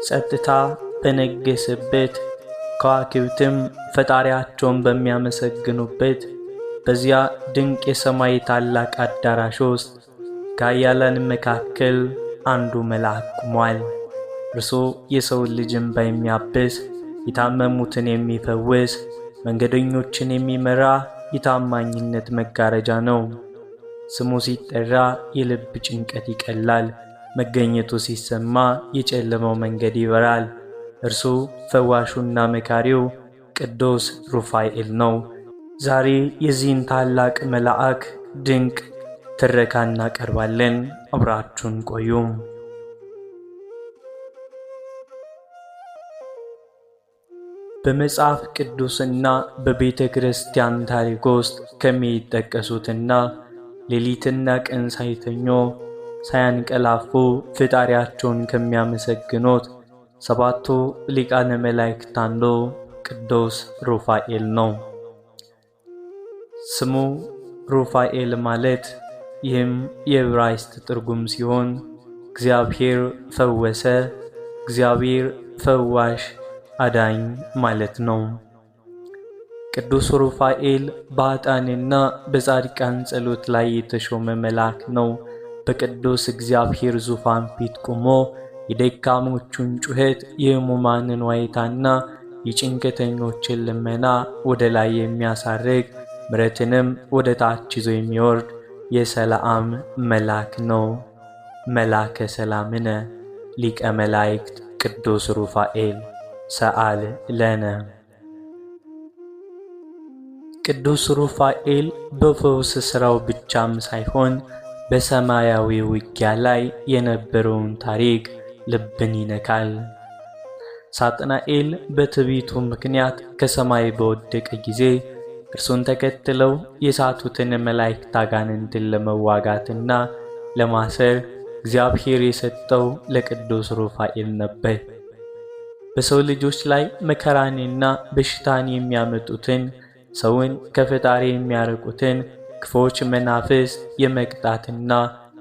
ጸጥታ በነገሰበት ከዋክብትም ፈጣሪያቸውን በሚያመሰግኑበት በዚያ ድንቅ የሰማይ ታላቅ አዳራሽ ውስጥ ከኃያላን መካከል አንዱ መልአክ ቆሟል። እርሱ የሰው ልጅን የሚያብስ የታመሙትን የሚፈውስ መንገደኞችን የሚመራ የታማኝነት መጋረጃ ነው። ስሙ ሲጠራ የልብ ጭንቀት ይቀላል። መገኘቱ ሲሰማ የጨለመው መንገድ ይበራል። እርሱ ፈዋሹና መካሪው ቅዱስ ሩፋኤል ነው። ዛሬ የዚህን ታላቅ መልአክ ድንቅ ትረካ እናቀርባለን። አብራችሁን ቆዩ። በመጽሐፍ ቅዱስና በቤተ ክርስቲያን ታሪክ ውስጥ ከሚጠቀሱትና ሌሊትና ቀን ሳይተኙ ሳያንቀላፉ ፈጣሪያቸውን ከሚያመሰግኑት ሰባቱ ሊቃነ መላእክት አንዱ ቅዱስ ሩፋኤል ነው። ስሙ ሩፋኤል ማለት ይህም የዕብራይስጥ ትርጉም ሲሆን እግዚአብሔር ፈወሰ፣ እግዚአብሔር ፈዋሽ፣ አዳኝ ማለት ነው። ቅዱስ ሩፋኤል በኃጥአንና በጻድቃን ጸሎት ላይ የተሾመ መልአክ ነው። በቅዱስ እግዚአብሔር ዙፋን ፊት ቆሞ የደካሞቹን ጩኸት፣ የሕሙማንን ዋይታና የጭንቀተኞችን ልመና ወደ ላይ የሚያሳርግ ምሕረትንም ወደ ታች ይዞ የሚወርድ የሰላም መልአክ ነው። መልአከ ሰላምነ ሊቀ መላእክት ቅዱስ ሩፋኤል ሰአል ለነ። ቅዱስ ሩፋኤል በፈውስ ሥራው ብቻም ሳይሆን በሰማያዊ ውጊያ ላይ የነበረውን ታሪክ ልብን ይነካል። ሳጥናኤል በትዕቢቱ ምክንያት ከሰማይ በወደቀ ጊዜ እርሱን ተከትለው የሳቱትን መላእክት አጋንንትን ለመዋጋትና ለማሰር እግዚአብሔር የሰጠው ለቅዱስ ሩፋኤል ነበር። በሰው ልጆች ላይ መከራንና በሽታን የሚያመጡትን ሰውን ከፈጣሪ የሚያርቁትን ክፉዎች መናፍስት የመቅጣትና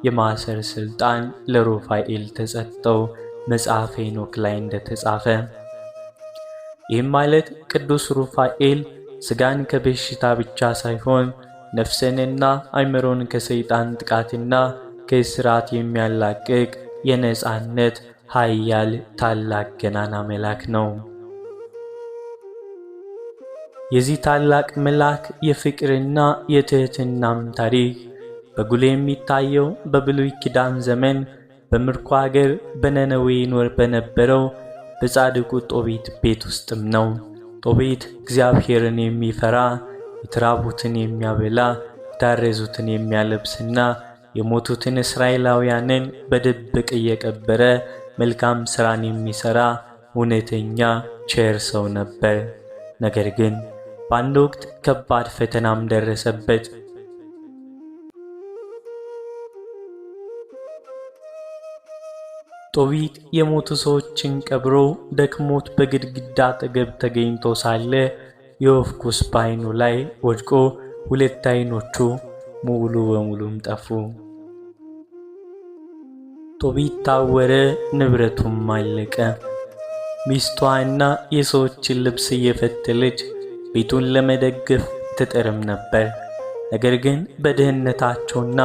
የማሰር ሥልጣን ለሩፋኤል ተሰጠው። መጽሐፈ ሄኖክ ላይ እንደተጻፈ ይህም ማለት ቅዱስ ሩፋኤል ሥጋን ከበሽታ ብቻ ሳይሆን ነፍስንና አእምሮን ከሰይጣን ጥቃትና ከእስራት የሚያላቅቅ የነጻነት ኃያል ታላቅ ገናና መልአክ ነው። የዚህ ታላቅ መልአክ የፍቅርና የትሕትናም ታሪክ በጉልህ የሚታየው በብሉይ ኪዳን ዘመን በምርኮ አገር በነነዌ ይኖር በነበረው በጻድቁ ጦቢት ቤት ውስጥም ነው። ጦቢት እግዚአብሔርን የሚፈራ የተራቡትን የሚያበላ የታረዙትን የሚያለብስና የሞቱትን እስራኤላውያንን በድብቅ እየቀበረ መልካም ሥራን የሚሠራ እውነተኛ ቸር ሰው ነበር። ነገር ግን በአንድ ወቅት ከባድ ፈተናም ደረሰበት። ጦቢት የሞቱ ሰዎችን ቀብሮ ደክሞት በግድግዳ አጠገብ ተገኝቶ ሳለ የወፍ ኩስ በዓይኑ ላይ ወድቆ 2 ዓይኖቹ ሙሉ በሙሉም ጠፉ። ጦቢት ታወረ፣ ንብረቱም አለቀ። ሚስቷና የሰዎችን ልብስ እየፈተለች ቤቱን ለመደገፍ ትጥርም ነበር። ነገር ግን በድህነታቸውና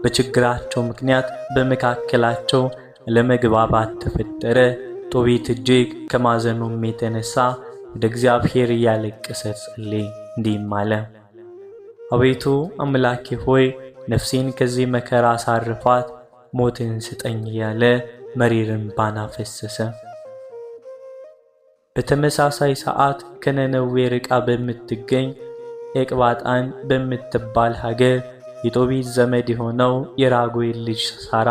በችግራቸው ምክንያት በመካከላቸው ለመግባባት ተፈጠረ። ጦቢት እጅግ ከማዘኑም የተነሳ ወደ እግዚአብሔር እያለቀሰ ጸለየ፣ እንዲህም አለ። አቤቱ አምላኬ ሆይ ነፍሴን ከዚህ መከራ አሳርፋት፣ ሞትን ስጠኝ እያለ መሪር እንባን አፈሰሰ። በተመሳሳይ ሰዓት ከነነዌ ርቃ በምትገኝ ኤቅባጣን በምትባል ሀገር የጦቢት ዘመድ የሆነው የራጉኤል ልጅ ሳራ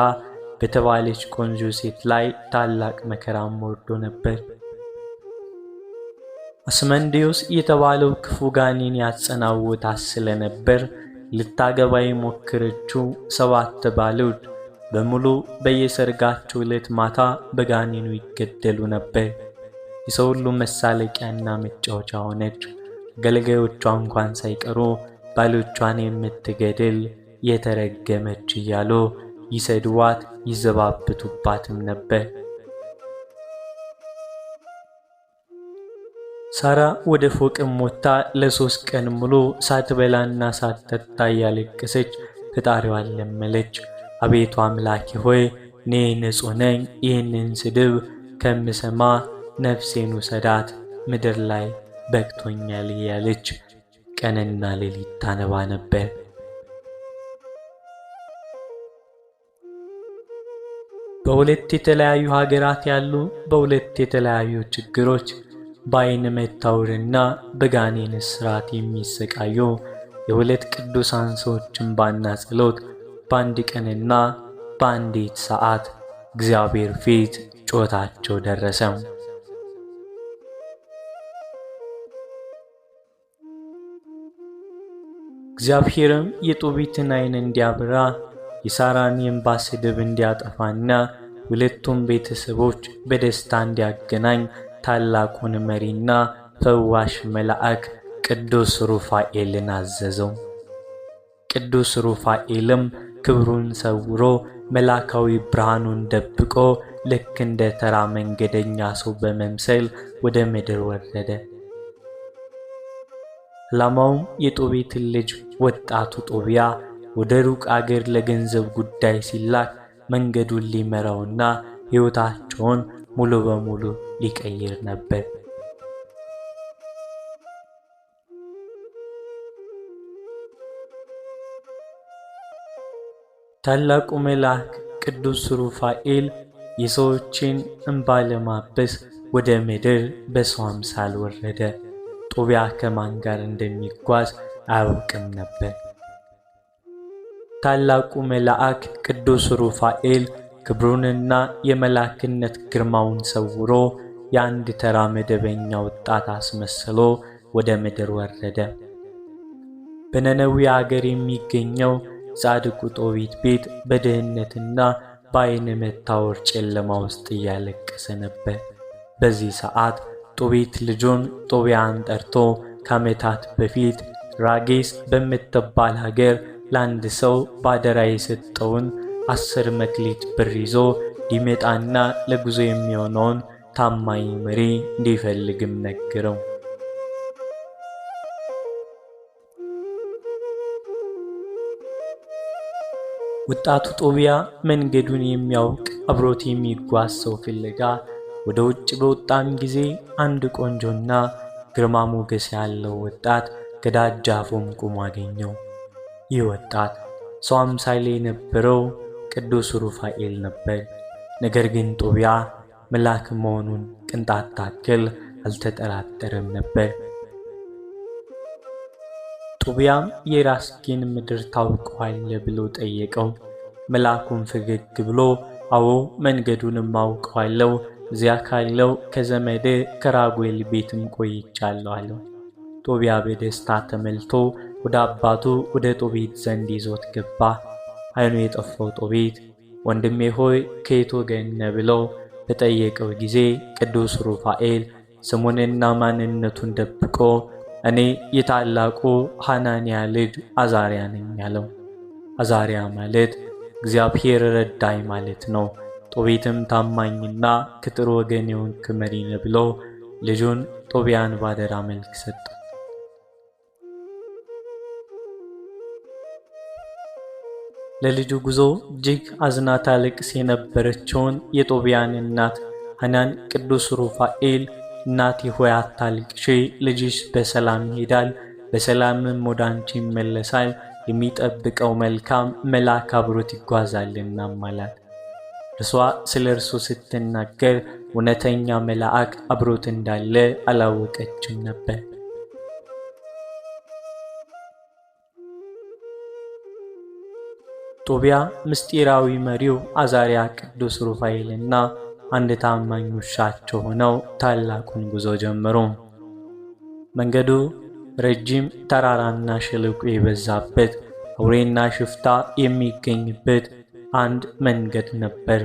በተባለች ቆንጆ ሴት ላይ ታላቅ መከራም ወርዶ ነበር። አስመንዴዎስ የተባለው ክፉ ጋኔን ያጸናወታት ስለነበር ልታገባ የሞከረችው 7 ባሎች በሙሉ በየሰርጋቸው ዕለት ማታ በጋኔኑ ይገደሉ ነበር። የሰው ሁሉ መሳለቂያና መጫወቻ ሆነች። አገልጋዮቿ እንኳን ሳይቀሩ ባሎቿን የምትገድል የተረገመች እያሉ ይሰድዋት ይዘባብቱባትም ነበር። ሳራ ወደ ፎቅም ወጥታ ለ3 ቀን ሙሉ ሳትበላና ሳትጠጣ እያለቀሰች ፈጣሪዋን ለመነች። አቤቱ አምላኬ ሆይ እኔ ንጹሕ ነኝ፣ ይህንን ስድብ ከምሰማ ነፍሴን ውሰዳት፣ ምድር ላይ በቅቶኛል እያለች ቀንና ሌሊት ታነባ ነበር። በሁለት የተለያዩ ሀገራት ያሉ በሁለት የተለያዩ ችግሮች በዓይን መታወርና በጋኔን እስራት የሚሰቃዩ የሁለት ቅዱሳን ሰዎች እንባና ጸሎት በአንድ ቀንና በአንዲት ሰዓት እግዚአብሔር ፊት ጩኸታቸው ደረሰ። እግዚአብሔርም የጦቢትን ዓይን እንዲያበራ የሳራን የእንባ ስድብ እንዲያጠፋና ሁለቱም ቤተሰቦች በደስታ እንዲያገናኝ ታላቁን መሪና ፈዋሽ መልአክ ቅዱስ ሩፋኤልን አዘዘው። ቅዱስ ሩፋኤልም ክብሩን ሰውሮ መላካዊ ብርሃኑን ደብቆ ልክ እንደ ተራ መንገደኛ ሰው በመምሰል ወደ ምድር ወረደ። ዓላማውም የጦቢትን ልጅ ወጣቱ ጦቢያ ወደ ሩቅ አገር ለገንዘብ ጉዳይ ሲላክ መንገዱን ሊመራውና ሕይወታቸውን ሙሉ በሙሉ ሊቀይር ነበር። ታላቁ መልአክ ቅዱስ ሩፋኤል የሰዎችን እንባ ለማበስ ወደ ምድር በሰው አምሳል ወረደ። ጦቢያ ከማን ጋር እንደሚጓዝ አያውቅም ነበር። ታላቁ መልአክ ቅዱስ ሩፋኤል ክብሩንና የመላክነት ግርማውን ሰውሮ የአንድ ተራ መደበኛ ወጣት አስመስሎ ወደ ምድር ወረደ። በነነዌ አገር የሚገኘው ጻድቁ ጦቢት ቤት በድህነትና በዓይን መታወር ጨለማ ውስጥ እያለቀሰ ነበር። በዚህ ሰዓት ጦቢት ልጁን ጦቢያን ጠርቶ ከዓመታት በፊት ራጌስ በምትባል ሀገር ለአንድ ሰው ባደራ የሰጠውን 10 መክሊት ብር ይዞ ሊመጣና ለጉዞ የሚሆነውን ታማኝ መሪ እንዲፈልግም ነገረው። ወጣቱ ጦቢያ መንገዱን የሚያውቅ አብሮት የሚጓዝ ሰው ፍለጋ ወደ ውጭ በወጣም ጊዜ አንድ ቆንጆና ግርማ ሞገስ ያለው ወጣት ከደጃፉም ቆሞ አገኘው። ይህ ወጣት ሰው አምሳል የነበረው ቅዱስ ሩፋኤል ነበር። ነገር ግን ጦቢያ መልአክ መሆኑን ቅንጣት ታክል አልተጠራጠረም ነበር። ጦቢያም የራስጌን ምድር ታውቀዋለህ ብሎ ጠየቀው። መልአኩም ፈገግ ብሎ አዎ መንገዱንም አውቀዋለሁ፣ እዚያ ካለው ከዘመድ ከራጉኤል ቤትም ቆይቻለሁ አለው። ጦቢያ በደስታ ተመልቶ ወደ አባቱ ወደ ጦቢት ዘንድ ይዞት ገባ። ዓይኑ የጠፋው ጦቢት ወንድሜ ሆይ ከየት ወገን ነህ ብሎ በጠየቀው ጊዜ ቅዱስ ሩፋኤል ስሙንና ማንነቱን ደብቆ እኔ የታላቁ ሐናንያ ልጅ አዛርያ ነኝ አለው። አዛርያ ማለት እግዚአብሔር ረዳኝ ማለት ነው። ጦቢትም ታማኝና ከጥሩ ወገን የሆንክ መሪ ነህ ብሎ ልጁን ጦቢያን ባደራ መልክ ሰጠው። ለልጁ ጉዞ እጅግ አዝና ታለቅስ የነበረችውን የጦቢያን እናት ሐናን ቅዱስ ሩፋኤል እናቴ ሆይ አታልቅሺ፣ ልጅሽ በሰላም ይሄዳል፣ በሰላምም ወደ አንቺ ይመለሳል፣ የሚጠብቀው መልካም መልአክ አብሮት ይጓዛልና አላት። እርሷ ስለ እርሱ ስትናገር እውነተኛ መልአክ አብሮት እንዳለ አላወቀችም ነበር። ጦቢያ ምስጢራዊ መሪው አዛርያ ቅዱስ ሩፋኤልና አንድ ታማኝ ውሻቸው ሆነው ታላቁን ጉዞ ጀመሩ። መንገዱ ረጅም ተራራና ሸለቆ የበዛበት አውሬና ሽፍታ የሚገኝበት አንድ መንገድ ነበር።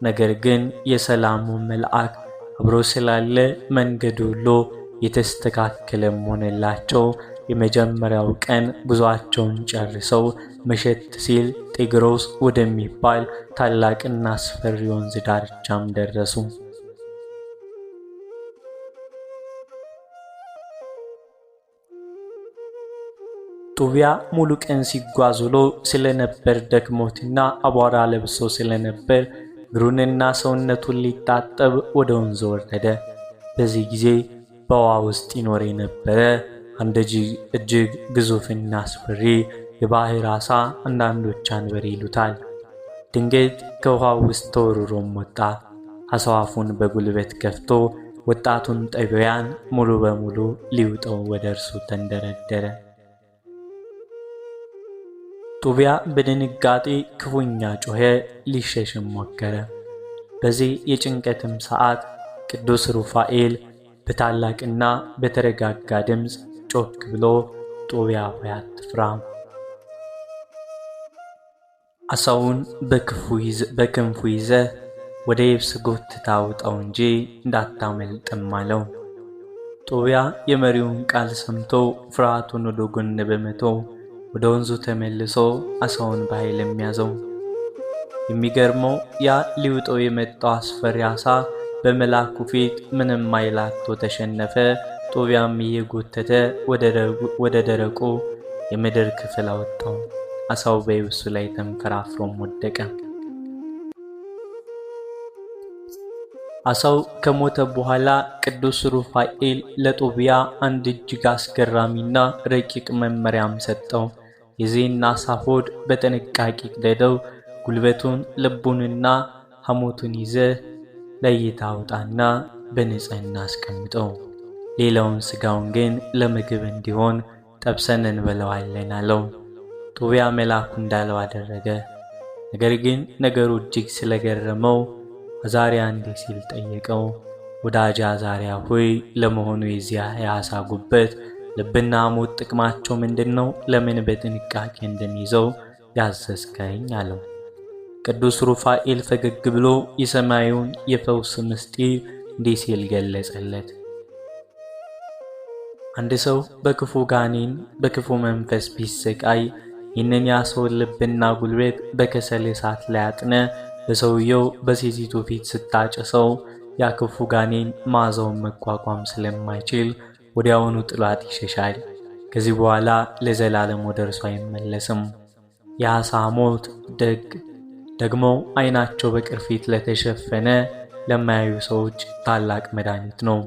ነገር ግን የሰላሙ መልአክ አብሮ ስላለ መንገዱ ሁሉ የተስተካከለም ሆነላቸው። የመጀመሪያው ቀን ጉዟቸውን ጨርሰው መሸት ሲል ጤግሮስ ወደሚባል ታላቅና አስፈሪ ወንዝ ዳርቻም ደረሱ። ጦቢያ ሙሉ ቀን ሲጓዝ ውሎ ስለነበር ደክሞትና አቧራ ለብሶ ስለነበር እግሩንና ሰውነቱን ሊታጠብ ወደ ወንዝ ወረደ። በዚህ ጊዜ በውሃ ውስጥ ይኖር የነበረ አንድ እጅግ ግዙፍና አስፈሪ የባህር ዓሣ፣ አንዳንዶች አንበሪ ይሉታል፣ ድንገት ከውሃው ውስጥ ተወርውሮም ወጣ። ዓሣው አፉን በጉልበት ከፍቶ ወጣቱን ጦቢያን ሙሉ በሙሉ ሊውጠው ወደ እርሱ ተንደረደረ። ጦቢያ በድንጋጤ ክፉኛ ጮኸ፣ ሊሸሽም ሞከረ። በዚህ የጭንቀትም ሰዓት ቅዱስ ሩፋኤል በታላቅና በተረጋጋ ድምፅ ጮክ ብሎ ጦቢያ ሆይ አትፍራ፣ ዓሣውን በክንፉ ይዘህ ወደ የብስ ጎትተህ አውጣው እንጂ እንዳታመልጥም አለው። ጦቢያ የመሪውን ቃል ሰምቶ ፍርሃቱን ወደ ጎን በመተው ወደ ወንዙ ተመልሶ ዓሣውን በኃይል ያዘው። የሚገርመው ያ ሊውጠው የመጣው አስፈሪ ዓሣ በመልአኩ ፊት ምንም ኃይል አጥቶ ተሸነፈ። ጦቢያም እየጎተተ ወደ ደረቁ የምድር ክፍል አወጣው። ዓሣው በየብሱ ላይ ተንፈራፍሮም ወደቀ። ዓሣው ከሞተ በኋላ ቅዱስ ሩፋኤል ለጦቢያ አንድ እጅግ አስገራሚና ረቂቅ መመሪያም ሰጠው። የዚህን ዓሣ ሆድ በጥንቃቄ ቅደደው፣ ጉልበቱን ልቡንና ሐሞቱን ይዘህ ለይተህ አውጣና በንጽሕና አስቀምጠው። ሌላውን ሥጋውን ግን ለምግብ እንዲሆን ጠብሰን እንበላዋለን አለው። ጦቢያ መልአኩ እንዳለው አደረገ። ነገር ግን ነገሩ እጅግ ስለገረመው አዛርያ እንዲህ ሲል ጠየቀው፣ ወዳጄ አዛርያ ሆይ ለመሆኑ የዚያ የዓሣ ጉበት ልብና ሐሞት ጥቅማቸው ምንድን ነው? ለምን በጥንቃቄ እንድንይዘው ያዘዝከኝ? አለው። ቅዱስ ሩፋኤል ፈገግ ብሎ የሰማዩን የፈውስ ምስጢር እንዲህ ሲል ገለጸለት። አንድ ሰው በክፉ ጋኔን በክፉ መንፈስ ቢሰቃይ ይህንን የዓሣውን ልብና ጉልበት በከሰል እሳት ላይ አጥነ በሰውየው በሴቲቱ ፊት ስታጨሰው ያ ክፉ ጋኔን መዓዛውን መቋቋም ስለማይችል ወዲያውኑ ጥሏት ይሸሻል። ከዚህ በኋላ ለዘላለም ወደ እርሱ አይመለስም። የዓሣ ሐሞት ደግሞ ዓይናቸው በቅርፊት ለተሸፈነ ለማያዩ ሰዎች ታላቅ መድኃኒት ነው።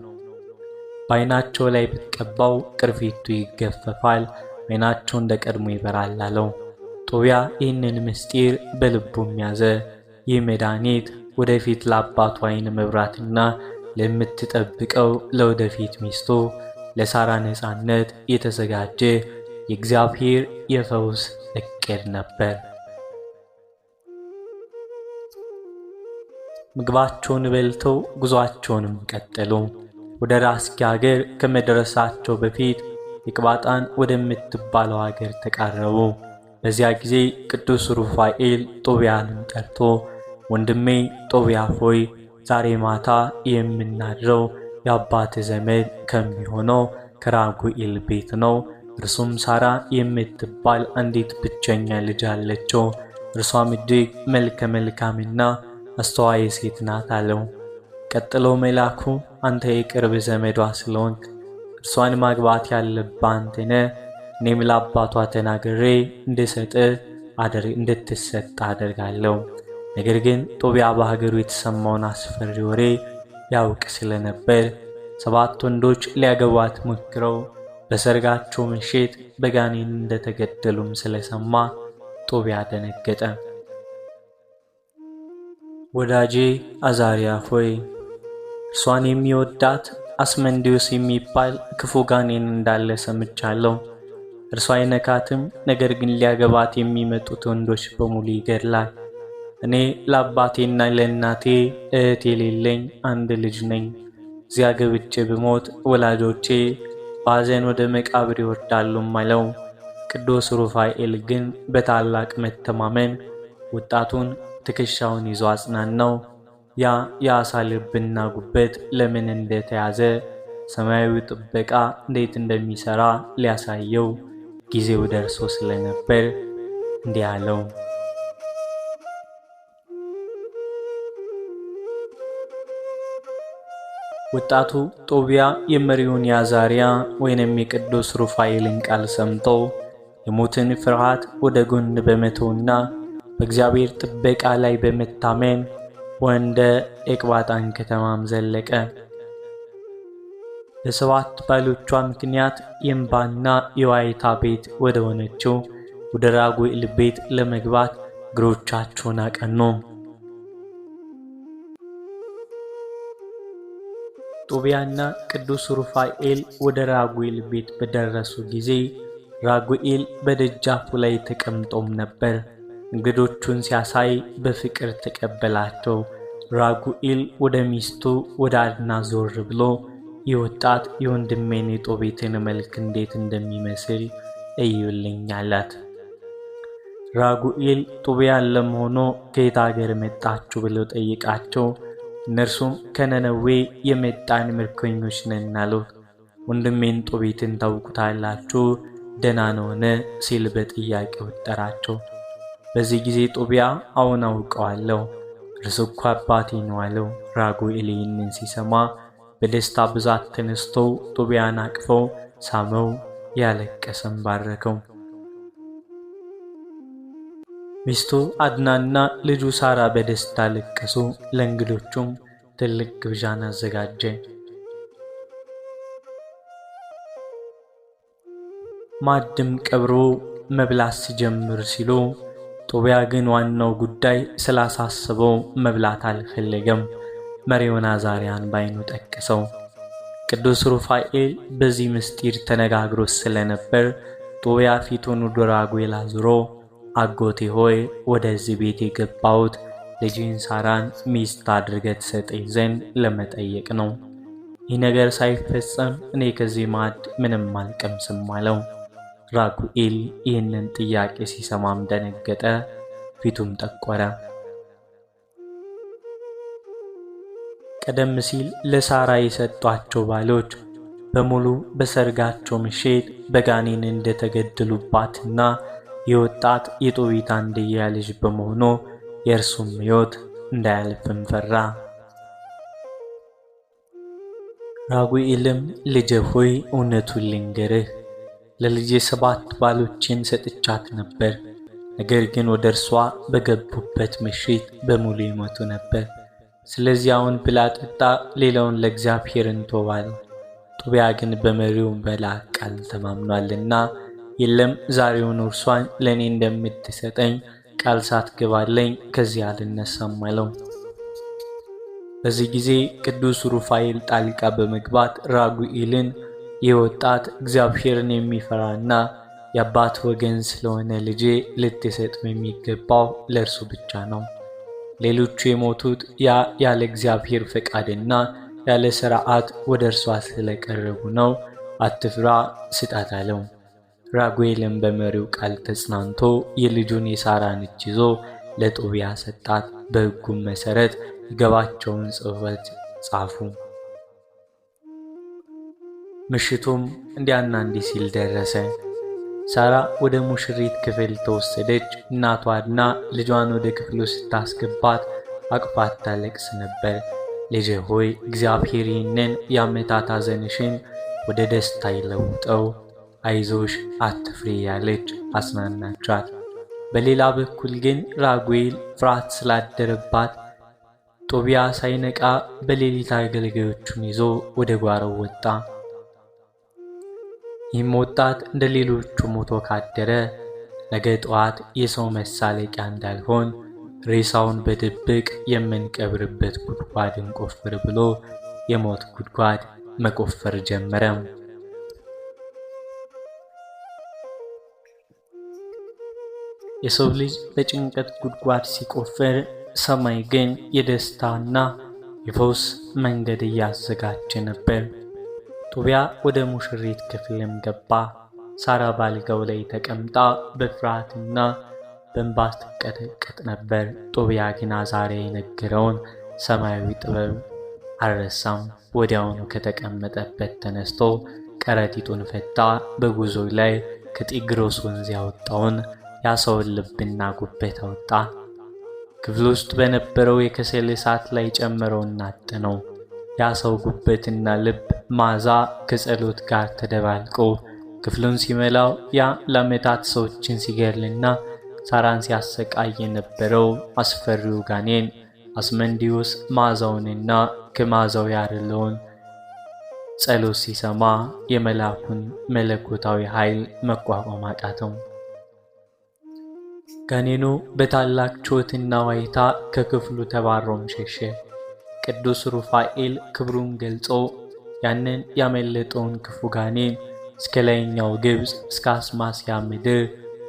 በዓይናቸው ላይ ብትቀባው ቅርፊቱ ይገፈፋል፣ ዓይናቸው እንደ ቀድሞ ይበራል አለው። ጦቢያ ይህንን ምስጢር በልቡም ያዘ። ይህ መድኃኒት ወደፊት ለአባቱ ዓይን መብራትና ለምትጠብቀው ለወደፊት ሚስቱ ለሳራ ነጻነት የተዘጋጀ የእግዚአብሔር የፈውስ ዕቅድ ነበር። ምግባቸውን በልተው ጉዟቸውንም ቀጠሉ። ወደ ራስጌ አገር ከመድረሳቸው በፊት ይቅባጣን ወደምትባለው አገር ተቃረቡ። በዚያ ጊዜ ቅዱስ ሩፋኤል ጦቢያንም ጠርቶ ወንድሜ ጦቢያ ሆይ ዛሬ ማታ የምናድረው የአባት ዘመድ ከሚሆነው ከራጉኤል ቤት ነው። እርሱም ሳራ የምትባል አንዲት ብቸኛ ልጅ አለችው። እርሷም እጅግ መልከ መልካምና አስተዋይ ሴት ናት አለው። ቀጥሎ መልአኩ አንተ የቅርብ ዘመዷ ስለሆንክ እርሷን ማግባት ያለብህ አንተ ነህ። እኔም ለአባቷ ተናግሬ እንድትሰጥ አደርጋለሁ። ነገር ግን ጦቢያ በሀገሩ የተሰማውን አስፈሪ ወሬ ያውቅ ስለነበር 7 ወንዶች ሊያገቧት ሞክረው በሰርጋቸው ምሽት በጋኔን እንደተገደሉም ስለሰማ ጦቢያ ደነገጠ። ወዳጄ አዛርያ ሆይ እርሷን የሚወዳት አስመንዲዮስ የሚባል ክፉ ጋኔን እንዳለ ሰምቻለሁ። እርሷ አይነካትም፣ ነገር ግን ሊያገባት የሚመጡት ወንዶች በሙሉ ይገድላል። እኔ ለአባቴና ለእናቴ እህት የሌለኝ አንድ ልጅ ነኝ። እዚያ ገብቼ ብሞት ወላጆቼ በሐዘን ወደ መቃብር ይወርዳሉ አለው። ቅዱስ ሩፋኤል ግን በታላቅ መተማመን ወጣቱን ትከሻውን ይዞ አጽናናው። ያ የዓሣ ልብና ጉበት ለምን እንደተያዘ ሰማያዊ ጥበቃ እንዴት እንደሚሰራ ሊያሳየው ጊዜው ደርሶ ስለነበር እንዲህ አለው። ወጣቱ ጦቢያ የመሪውን የአዛርያ ወይንም የቅዱስ ሩፋኤልን ቃል ሰምቶ የሞትን ፍርሃት ወደ ጎን በመተውና በእግዚአብሔር ጥበቃ ላይ በመታመን ወደ ኤቅባጣን ከተማም ዘለቀ። በሰባት ባሎቿ ምክንያት የእንባና የዋይታ ቤት ወደ ሆነችው ወደ ራጉኤል ቤት ለመግባት እግሮቻቸውን አቀኑ። ጦቢያና ቅዱስ ሩፋኤል ወደ ራጉኤል ቤት በደረሱ ጊዜ ራጉኤል በደጃፉ ላይ ተቀምጦም ነበር። እንግዶቹን ሲያሳይ በፍቅር ተቀበላቸው። ራጉኤል ወደ ሚስቱ ወደ አድና ዞር ብሎ የወጣት የወንድሜን የጦቢትን መልክ እንዴት እንደሚመስል እዩልኝ አላት። ራጉኤል ጦቢያን ለመሆኑ ከየት አገር መጣችሁ ብለው ጠይቃቸው፣ እነርሱም ከነነዌ የመጣን ምርኮኞች ነን አሉት። ወንድሜን ጦቢትን ታውቁታላችሁ? ደህና ነውን? ሲል በጥያቄ ወጠራቸው። በዚህ ጊዜ ጦቢያ አሁን አውቀዋለሁ፣ እርሱ እኮ አባቴ ነው አለው። ራጉኤል ይህንን ሲሰማ በደስታ ብዛት ተነስቶ ጦቢያን አቅፈው ሳመው፣ ያለቀሰም ባረከው። ሚስቱ አድናና ልጁ ሳራ በደስታ ለቀሱ። ለእንግዶቹም ትልቅ ግብዣን አዘጋጀ። ማዕድም ቀብሮ መብላት ሲጀምር ሲሉ ጦቢያ ግን ዋናው ጉዳይ ስላሳሰበው መብላት አልፈለገም። መሪውን አዛርያን ባይኑ ጠቀሰው። ቅዱስ ሩፋኤል በዚህ ምስጢር ተነጋግሮ ስለነበር ጦቢያ ፊቱን ወደ ራጉኤል አዙሮ አጎቴ ሆይ ወደዚህ ቤት የገባሁት ልጅን ሳራን ሚስት አድርገህ ትሰጠኝ ዘንድ ለመጠየቅ ነው። ይህ ነገር ሳይፈጸም እኔ ከዚህ ማዕድ ምንም አልቀምስም አለው። ራጉኤል ይህንን ጥያቄ ሲሰማም ደነገጠ፣ ፊቱም ጠቆረ። ቀደም ሲል ለሳራ የሰጧቸው ባሎች በሙሉ በሰርጋቸው ምሽት በጋኔን እንደተገደሉባትና የወጣት የጦቢት አንድያ ልጅ በመሆኑ የእርሱም ሕይወት እንዳያልፍም ፈራ። ራጉኤልም ልጄ ሆይ እውነቱን ልንገርህ፣ ለልጄ 7 ባሎችን ሰጥቻት ነበር። ነገር ግን ወደ እርሷ በገቡበት ምሽት በሙሉ ይሞቱ ነበር። ስለዚህ አሁን ብላ ጠጣ፣ ሌላውን ለእግዚአብሔር እንተዋለን። ጦቢያ ግን በመሪው መልአክ ቃል ተማምኗልና የለም ዛሬውን እርሷን ለእኔ እንደምትሰጠኝ ቃል ሳትገባለኝ ከዚህ አልነሳም አለው። በዚህ ጊዜ ቅዱስ ሩፋኤል ጣልቃ በመግባት ራጉኤልን የወጣት እግዚአብሔርን የሚፈራና የአባት ወገን ስለሆነ ልጄ ልትሰጠው የሚገባው ለእርሱ ብቻ ነው። ሌሎቹ የሞቱት ያለ እግዚአብሔር ፈቃድና ያለ ሥርዓት ወደ እርሷ ስለቀረቡ ነው። አትፍራ፣ ስጣት አለው። ራጉኤልም በመሪው ቃል ተጽናንቶ የልጁን የሳራን እጅ ይዞ ለጦቢያ ሰጣት። በሕጉም መሠረት የገባቸውን ጽሕፈት ጻፉ። ምሽቱም እንዲያና እንዲህ ሲል ደረሰ። ሳራ ወደ ሙሽሪት ክፍል ተወሰደች። እናቷ አድና ልጇን ወደ ክፍሉ ስታስገባት አቅፋት ታለቅስ ነበር። ልጄ ሆይ እግዚአብሔር ይህንን የዓመታት ሐዘንሽን ወደ ደስታ ይለውጠው፣ አይዞሽ አትፍሪ ያለች አጽናናቻት። በሌላ በኩል ግን ራጉኤል ፍርሃት ስላደረባት ጦቢያ ሳይነቃ በሌሊት አገልጋዮቹን ይዞ ወደ ጓሮው ወጣ። ይህም ወጣት እንደ ሌሎቹ ሞቶ ካደረ ነገ ጠዋት የሰው መሳለቂያ እንዳልሆን ሬሳውን በድብቅ የምንቀብርበት ጉድጓድ እንቆፍር ብሎ የሞት ጉድጓድ መቆፈር ጀመረ። የሰው ልጅ በጭንቀት ጉድጓድ ሲቆፍር፣ ሰማይ ግን የደስታና የፈውስ መንገድ እያዘጋጀ ነበር። ጦቢያ ወደ ሙሽሪት ክፍልም ገባ። ሳራ ባልጋው ላይ ተቀምጣ በፍርሃትና በእንባ ስትቀጠቀጥ ነበር። ጦቢያ ግን አዛርያ የነገረውን ሰማያዊ ጥበብ አልረሳም። ወዲያውኑ ከተቀመጠበት ተነስቶ ከረጢቱን ፈታ። በጉዞ ላይ ከጢግሮስ ወንዝ ያወጣውን የሰውን ልብና ጉበት አወጣ። ክፍል ውስጥ በነበረው የከሰል እሳት ላይ ጨመረውና አጠነው። የሰው ጉበትና ልብ ማዛ ከጸሎት ጋር ተደባልቆ ክፍሉን ሲመላው ያ ለዓመታት ሰዎችን ሲገድልና ሳራን ሲያሰቃይ የነበረው አስፈሪው ጋኔን አስመንዲዮስ መዓዛውንና ከመዓዛው ያረለውን ጸሎት ሲሰማ የመልአኩን መለኮታዊ ኃይል መቋቋም አቃተው። ጋኔኑ በታላቅ ጩኸትና ዋይታ ከክፍሉ ተባሮም ሸሸ። ቅዱስ ሩፋኤል ክብሩን ገልጾ ያንን ያመለጠውን ክፉ ጋኔን እስከ ላይኛው ግብጽ እስከ አስማስያ ምድር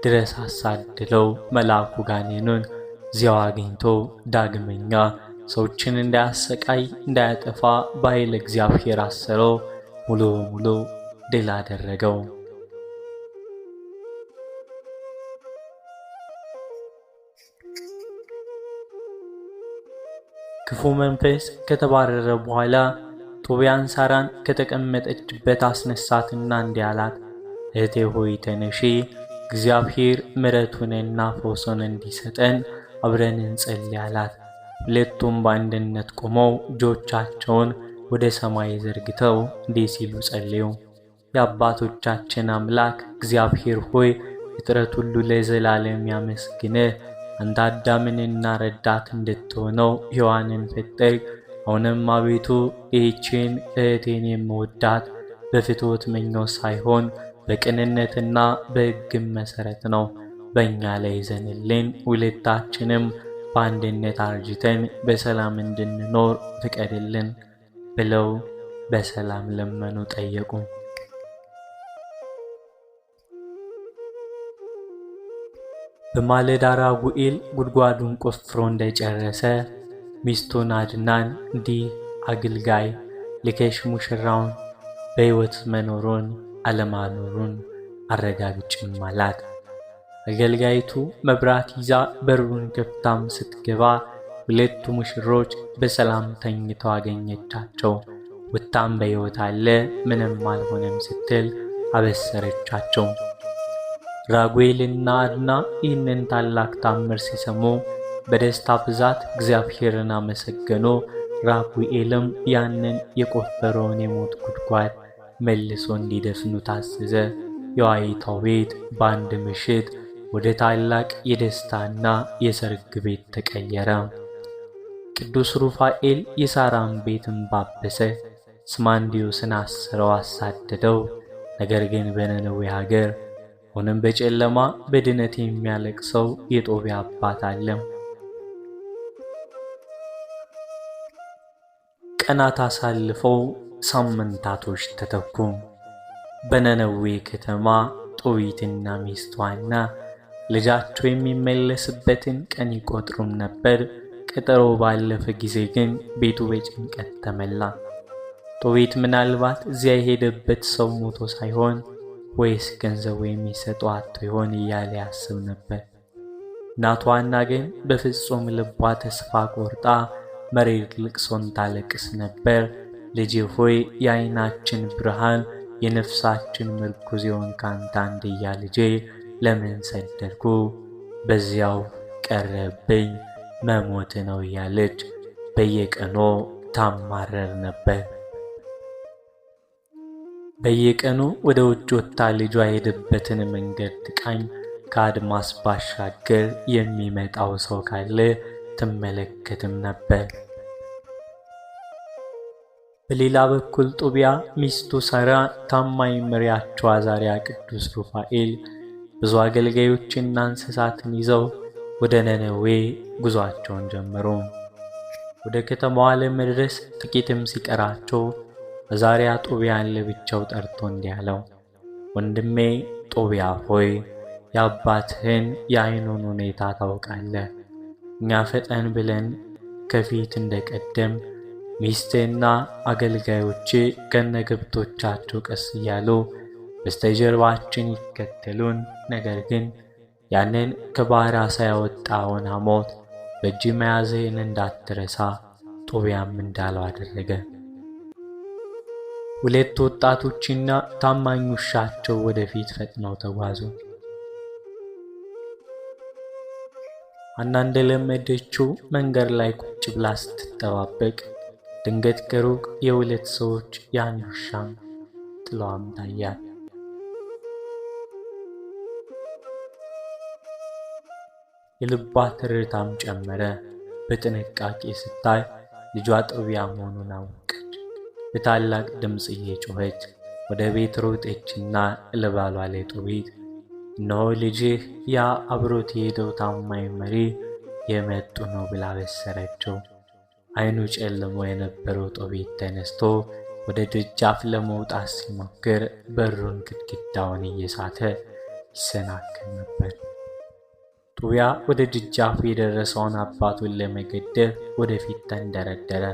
ድረስ አሳደለው። መልአኩ ጋኔኑን እዚያው አግኝቶ ዳግመኛ ሰዎችን እንዳያሰቃይ እንዳያጠፋ በኃይለ እግዚአብሔር አሰረው። ሙሉ በሙሉ ድል አደረገው። ክፉ መንፈስ ከተባረረ በኋላ ጦቢያን ሳራን ከተቀመጠችበት አስነሳትና እንዲህ አላት፣ እህቴ ሆይ ተነሺ፣ እግዚአብሔር ምሕረቱንና ፈውሱን እንዲሰጠን አብረን እንጸልይ አላት። ሁለቱም በአንድነት ቆመው እጆቻቸውን ወደ ሰማይ ዘርግተው እንዲህ ሲሉ ጸለዩ። የአባቶቻችን አምላክ እግዚአብሔር ሆይ ፍጥረት ሁሉ ለዘላለም ያመስግንህ። አንተ አዳምንና ረዳት እንድትሆነው ሔዋንን ፈጠርክ። አሁንም አቤቱ ይህችን እህቴን የምወዳት በፍትወት ምኞት ሳይሆን በቅንነትና በሕግም መሠረት ነው። በእኛ ላይ ዘንልን፣ ሁለታችንም በአንድነት አርጅተን በሰላም እንድንኖር ፍቀድልን ብለው በሰላም ለመኑ፣ ጠየቁ። በማለዳ ራጉኤል ጉድጓዱን ቆፍሮ እንደጨረሰ ሚስቱን አድናን እንዲህ አገልጋይ ልከሽ ሙሽራውን በሕይወት መኖሩን አለማኖሩን አረጋግጭም አላት። አገልጋይቱ መብራት ይዛ በሩን ከፍታም ስትገባ ሁለቱ ሙሽሮች በሰላም ተኝተው አገኘቻቸው። ወጣም በሕይወት አለ ምንም አልሆነም ስትል አበሰረቻቸው። ራጉኤልና አድና ይህንን ታላቅ ታምር ሲሰሙ በደስታ ብዛት እግዚአብሔርን አመሰገኑ። ራጉኤልም ያንን የቆፈረውን የሞት ጉድጓድ መልሶ እንዲደፍኑ ታዘዘ። የዋይታው ቤት በአንድ ምሽት ወደ ታላቅ የደስታና የሰርግ ቤት ተቀየረ። ቅዱስ ሩፋኤል የሳራን ቤትን ባበሰ፣ አስማንዲዮስን አስረው አሳደደው። ነገር ግን በነነዌ ሀገር አሁንም በጨለማ በድነት የሚያለቅሰው የጦቢያ አባት አለ። ቀናት አሳልፈው ሳምንታቶች ተተኩ። በነነዌ ከተማ ጦቢትና ሚስቷና ልጃቸው የሚመለስበትን ቀን ይቆጥሩም ነበር። ቀጠሮ ባለፈ ጊዜ ግን ቤቱ በጭንቀት ተመላ። ጦቢት ምናልባት እዚያ የሄደበት ሰው ሞቶ ሳይሆን ወይስ ገንዘቡ የሚሰጠው አጥቶ ይሆን እያለ ያስብ ነበር። እናቷና ግን በፍጹም ልቧ ተስፋ ቆርጣ መሬት ልቅሶን ታለቅስ ነበር። ልጄ ሆይ የዓይናችን ብርሃን የነፍሳችን ምርኩዝ የሆንክ አንተ አንድያ ልጄ ለምን ሰደድኩ? በዚያው ቀረብኝ፣ መሞት ነው እያለች በየቀኑ ታማረር ነበር። በየቀኑ ወደ ውጭ ወጥታ ልጇ የሄደበትን መንገድ ትቃኝ፣ ከአድማስ ባሻገር የሚመጣው ሰው ካለ ትመለከትም ነበር። በሌላ በኩል ጦቢያ ሚስቱ ሳራ፣ ታማኝ መሪያቸው አዛርያ፣ ቅዱስ ሩፋኤል ብዙ አገልጋዮችና እንስሳትን ይዘው ወደ ነነዌ ጉዟቸውን ጀመሩ። ወደ ከተማዋ ለመድረስ ጥቂትም ሲቀራቸው አዛርያ ጦቢያን ለብቻው ጠርቶ እንዲህ አለው፣ ወንድሜ ጦቢያ ሆይ የአባትህን የዓይኑን ሁኔታ ታውቃለህ። እኛ ፈጠን ብለን ከፊት እንደቀደም ሚስቴና አገልጋዮቼ ከነገብቶቻቸው ቀስ እያሉ በስተጀርባችን ይከተሉን። ነገር ግን ያንን ከባሕር ዓሣ ያወጣውን ሐሞት በእጅ መያዝህን እንዳትረሳ። ጦቢያም እንዳለው አደረገ። ሁለት ወጣቶችና ታማኝ ውሻቸው ወደፊት ፈጥነው ተጓዙ። ሐና እንደለመደችው መንገድ ላይ ቁጭ ብላ ስትጠባበቅ ድንገት ከሩቅ የሁለት ሰዎች የአንድ ውሻም ጥላዋም ታያት። የልቧ ትርታም ጨመረ። በጥንቃቄ ስታይ ልጇ ጦቢያ መሆኑን አወቀች። በታላቅ ድምፅ እየጮኸች ወደ ቤት ሮጠችና ለባሏ ለጦቢት እነሆ ልጅህ ያ አብሮት የሄደው ታማኝ መሪ የመጡ ነው ብላ በሰረችው። ዓይኑ ጨልሞ የነበረው ጦቢት ተነስቶ ወደ ደጃፍ ለመውጣት ሲሞክር በሩን ግድግዳውን እየሳተ ይሰናከል ነበር። ጦቢያ ወደ ደጃፉ የደረሰውን አባቱን ለመገደል ወደፊት ተንደረደረ።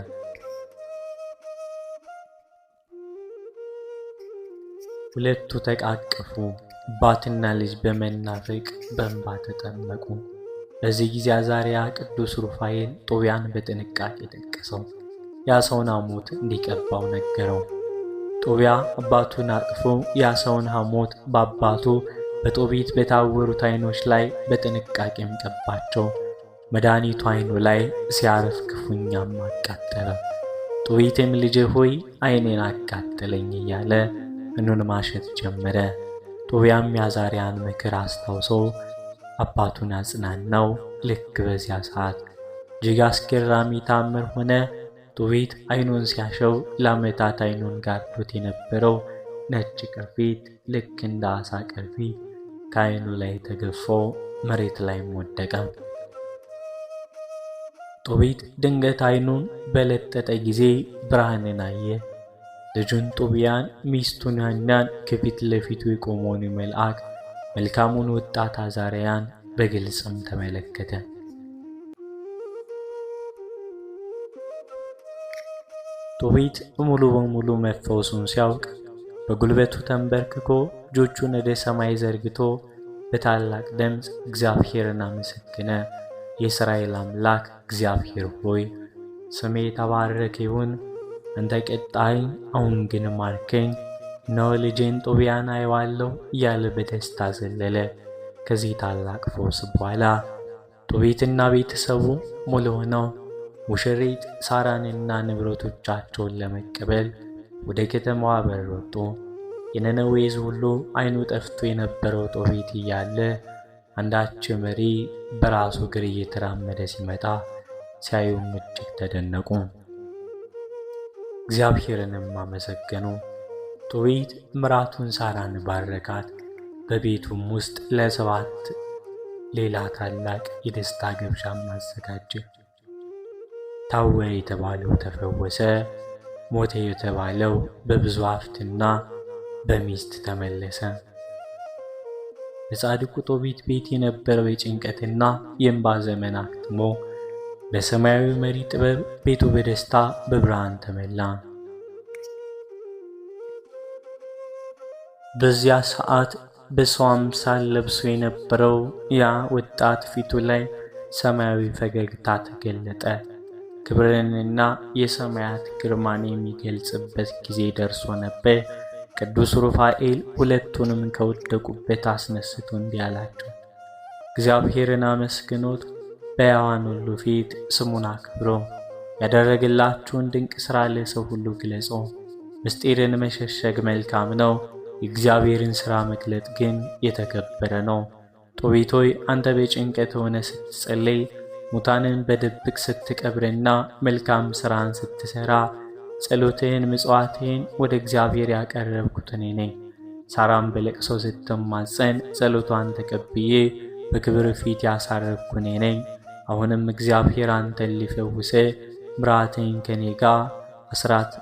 ሁለቱ ተቃቀፉ። አባትና ልጅ በመናፈቅ በእንባ ተጠመቁ። በዚህ ጊዜ አዛርያ ቅዱስ ሩፋኤል ጦቢያን በጥንቃቄ ጠቀሰው። ያ ሰውን ሐሞት እንዲቀባው ነገረው። ጦቢያ አባቱን አቅፎ ያ ሰውን ሐሞት በአባቱ በጦቢት በታወሩት ዓይኖች ላይ በጥንቃቄም ቀባቸው። መድኃኒቱ ዓይኑ ላይ ሲያርፍ ክፉኛም አቃጠለ። ጦቢትም ልጄ ሆይ ዓይኔን አቃጠለኝ እያለ ዓይኑን ማሸት ጀመረ። ጦቢያም የአዛርያን ምክር አስታውሶ አባቱን አጽናናው። ልክ በዚያ ሰዓት እጅግ አስገራሚ ተአምር ሆነ። ጦቢት ዓይኑን ሲያሸው ለዓመታት ዓይኑን ጋርዶት የነበረው ነጭ ቅርፊት ልክ እንደ ዓሣ ቅርፊት ከዓይኑ ላይ ተገፎ መሬት ላይ ወደቀ። ጦቢት ድንገት ዓይኑን በለጠጠ ጊዜ ብርሃንን አየ። ልጁን ጦቢያን፣ ሚስቱን ሐናን፣ ከፊት ለፊቱ የቆመውን መልአክ መልካሙን ወጣት አዛርያን በግልጽም ተመለከተ። ጦቢት ሙሉ በሙሉ መፈወሱን ሲያውቅ በጉልበቱ ተንበርክኮ እጆቹን ወደ ሰማይ ዘርግቶ በታላቅ ድምፅ እግዚአብሔርን አመሰገነ። የእስራኤል አምላክ እግዚአብሔር ሆይ ስሜ የተባረከ ይሁን። አንተ ቀጣኸኝ፣ አሁን ግን ማርከኝ። እነሆ ልጄን ጦቢያን አየዋለሁ እያለ በደስታ ዘለለ። ከዚህ ታላቅ ፈውስ በኋላ ጦቢትና ቤተሰቡ ሙሉ ሆነው ሙሽሪት ሳራንና ንብረቶቻቸውን ለመቀበል ወደ ከተማዋ በር ወጡ። የነነዌ ሕዝብ ሁሉ ዓይኑ ጠፍቶ የነበረው ጦቢት እያለ አንዳች መሪ በራሱ እግር እየተራመደ ሲመጣ ሲያዩም እጅግ ተደነቁ። እግዚአብሔርንም አመሰገኑ። ጦቢት ምራቱን ሳራን ባረካት። በቤቱም ውስጥ ለሰባት ሌላ ታላቅ የደስታ ግብዣም አዘጋጀ። ታወረ የተባለው ተፈወሰ። ሞተ የተባለው በብዙ ሀብትና በሚስት ተመለሰ። በጻድቁ ጦቢት ቤት የነበረው የጭንቀትና የእንባ ዘመን አክትሞ በሰማያዊ መሪ ጥበብ ቤቱ በደስታ በብርሃን ተመላ። በዚያ ሰዓት በሰው አምሳል ለብሶ የነበረው ያ ወጣት ፊቱ ላይ ሰማያዊ ፈገግታ ተገለጠ። ክብርንና የሰማያት ግርማን የሚገልጽበት ጊዜ ደርሶ ነበር። ቅዱስ ሩፋኤል ሁለቱንም ከወደቁበት አስነስቶ እንዲህ አላቸው፣ እግዚአብሔርን አመስግኖት በሕያዋን ሁሉ ፊት ስሙን አክብሮ ያደረገላችሁን ድንቅ ሥራ ለሰው ሁሉ ግለጾ። ምስጢርን መሸሸግ መልካም ነው፣ የእግዚአብሔርን ሥራ መግለጥ ግን የተከበረ ነው። ጦቢት ሆይ አንተ በጭንቀት ሆነ ስትጸለይ ሙታንን በድብቅ ስትቀብርና መልካም ሥራን ስትሠራ ጸሎትህን ምጽዋትህን ወደ እግዚአብሔር ያቀረብኩት እኔ ነኝ። ሳራም በለቅሶ ስትማጸን ጸሎቷን ተቀብዬ በክብር ፊት ያሳረፍኩ እኔ ነኝ። አሁንም እግዚአብሔር አንተን ሊፈውስ ምራትህን ከኔ ጋር አስራት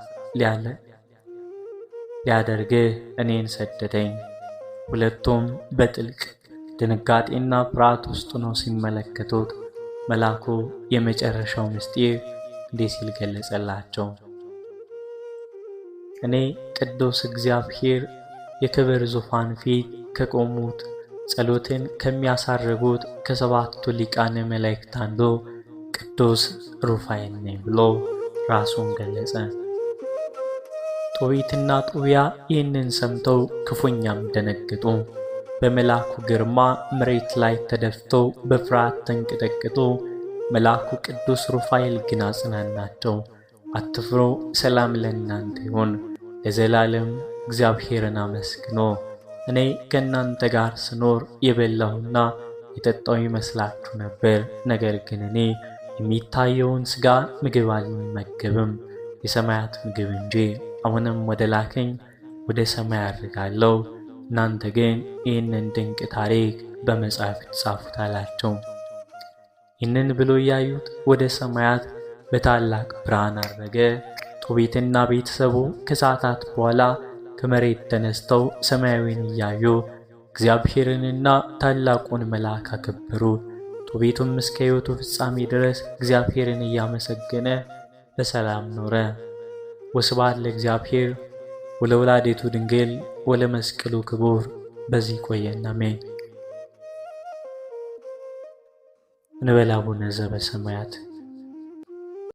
ሊያደርግህ እኔን ሰደደኝ። ሁለቱም በጥልቅ ድንጋጤና ፍርሃት ውስጥ ሆነው ሲመለከቱት መልአኩ የመጨረሻው ምስጢር እንዲህ ሲል ገለጸላቸው። እኔ ቅዱስ እግዚአብሔር የክብር ዙፋን ፊት ከቆሙት ጸሎትን ከሚያሳርጉት ከሰባቱ ሊቃነ መላእክት አንዱ ቅዱስ ሩፋኤል ነኝ ብሎ ራሱን ገለጸ። ጦቢትና ጦቢያ ይህንን ሰምተው ክፉኛም ደነገጡ። በመልአኩ ግርማ መሬት ላይ ተደፍተው በፍርሃት ተንቀጠቀጡ። መልአኩ ቅዱስ ሩፋኤል ግን አጽናናቸው። አትፍሩ፣ ሰላም ለእናንተ ይሁን። ለዘላለም እግዚአብሔርን አመስግኖ እኔ ከእናንተ ጋር ስኖር የበላሁና የጠጣው ይመስላችሁ ነበር። ነገር ግን እኔ የሚታየውን ሥጋ ምግብ አልመገብም፣ የሰማያት ምግብ እንጂ። አሁንም ወደ ላከኝ ወደ ሰማይ አድርጋለሁ። እናንተ ግን ይህንን ድንቅ ታሪክ በመጽሐፍ ጻፉት አላቸው። ይህንን ብሎ እያዩት ወደ ሰማያት በታላቅ ብርሃን አረገ። ጦቢትና ቤተሰቡ ከሰዓታት በኋላ ከመሬት ተነስተው ሰማያዊን እያዩ እግዚአብሔርንና ታላቁን መልአክ አከበሩ። ጦቢቱም እስከ ሕይወቱ ፍጻሜ ድረስ እግዚአብሔርን እያመሰገነ በሰላም ኖረ። ወስብሐት ለእግዚአብሔር ወለወላዲቱ ድንግል ወለመስቀሉ ክቡር። በዚህ ቆየን፣ አሜን። እንበል አቡነ ዘበሰማያት